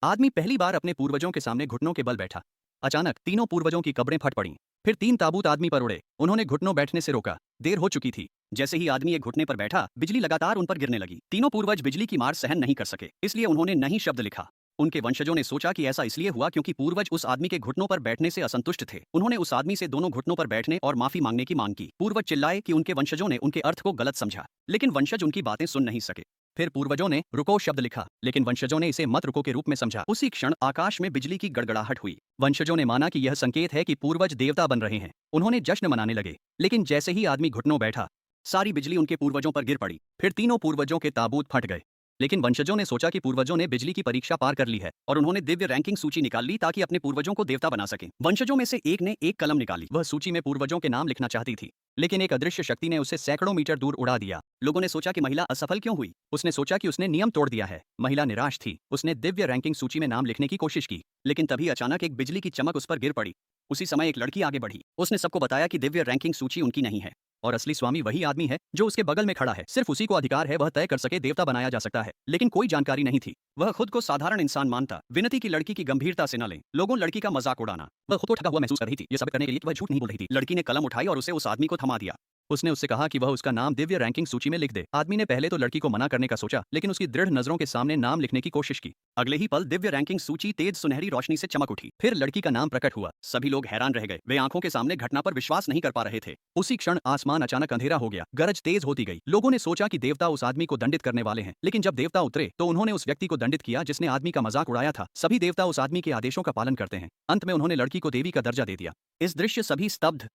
आदमी पहली बार अपने पूर्वजों के सामने घुटनों के बल बैठा। अचानक तीनों पूर्वजों की कब्रें फट पड़ीं। फिर तीन ताबूत आदमी पर उड़े। उन्होंने घुटनों बैठने से रोका। देर हो चुकी थी। जैसे ही आदमी एक घुटने पर बैठा, बिजली लगातार उन पर गिरने लगी। तीनों पूर्वज बिजली की मार सहन नहीं कर सके, इसलिए उन्होंने नहीं शब्द लिखा। उनके वंशजों ने सोचा कि ऐसा इसलिए हुआ क्योंकि पूर्वज उस आदमी के घुटनों पर बैठने से असंतुष्ट थे। उन्होंने उस आदमी से दोनों घुटनों पर बैठने और माफी मांगने की मांग की। पूर्वज चिल्लाए कि उनके वंशजों ने उनके अर्थ को गलत समझा, लेकिन वंशज उनकी बातें सुन नहीं सके। फिर पूर्वजों ने रुको शब्द लिखा, लेकिन वंशजों ने इसे मत रुको के रूप में समझा। उसी क्षण आकाश में बिजली की गड़गड़ाहट हुई। वंशजों ने माना कि यह संकेत है कि पूर्वज देवता बन रहे हैं। उन्होंने जश्न मनाने लगे, लेकिन जैसे ही आदमी घुटनों बैठा, सारी बिजली उनके पूर्वजों पर गिर पड़ी। फिर तीनों पूर्वजों के ताबूत फट गए। लेकिन वंशजों ने सोचा कि पूर्वजों ने बिजली की परीक्षा पार कर ली है और उन्होंने दिव्य रैंकिंग सूची निकाल ली ताकि अपने पूर्वजों को देवता बना सकें। वंशजों में से एक ने एक कलम निकाली। वह सूची में पूर्वजों के नाम लिखना चाहती थी, लेकिन एक अदृश्य शक्ति ने उसे सैकड़ों मीटर दूर उड़ा दिया। लोगों ने सोचा कि महिला असफल क्यों हुई। उसने सोचा कि उसने नियम तोड़ दिया है। महिला निराश थी। उसने दिव्य रैंकिंग सूची में नाम लिखने की कोशिश की, लेकिन तभी अचानक एक बिजली की चमक उस पर गिर पड़ी। उसी समय एक लड़की आगे बढ़ी। उसने सबको बताया कि दिव्य रैंकिंग सूची उनकी नहीं है और असली स्वामी वही आदमी है जो उसके बगल में खड़ा है। सिर्फ उसी को अधिकार है, वह तय कर सके देवता बनाया जा सकता है। लेकिन कोई जानकारी नहीं थी। वह खुद को साधारण इंसान मानता। विनती की लड़की की गंभीरता से न लें। लोगों लड़की का मजाक उड़ाना। वह खुद को ठगा हुआ महसूस कर रही थी, यह साबित करने के लिए कि वह झूठ नहीं बोल रही थी। लड़की ने कलम उठाई और उसे उस आदमी को थमा दिया। उसने उससे कहा कि वह उसका नाम दिव्य रैंकिंग सूची में लिख दे। आदमी ने पहले तो लड़की को मना करने का सोचा, लेकिन उसकी दृढ़ नजरों के सामने नाम लिखने की कोशिश की। अगले ही पल दिव्य रैंकिंग सूची तेज सुनहरी रोशनी से चमक उठी। फिर लड़की का नाम प्रकट हुआ। सभी लोग हैरान रह गए। वे आंखों के सामने घटना पर विश्वास नहीं कर पा रहे थे। उसी क्षण आसमान अचानक अंधेरा हो गया। गरज तेज होती गई। लोगों ने सोचा कि देवता उस आदमी को दंडित करने वाले हैं, लेकिन जब देवता उतरे तो उन्होंने उस व्यक्ति को दंडित किया जिसने आदमी का मजाक उड़ाया था। सभी देवता उस आदमी के आदेशों का पालन करते हैं। अंत में उन्होंने लड़की को देवी का दर्जा दे दिया। इस दृश्य सभी स्तब्ध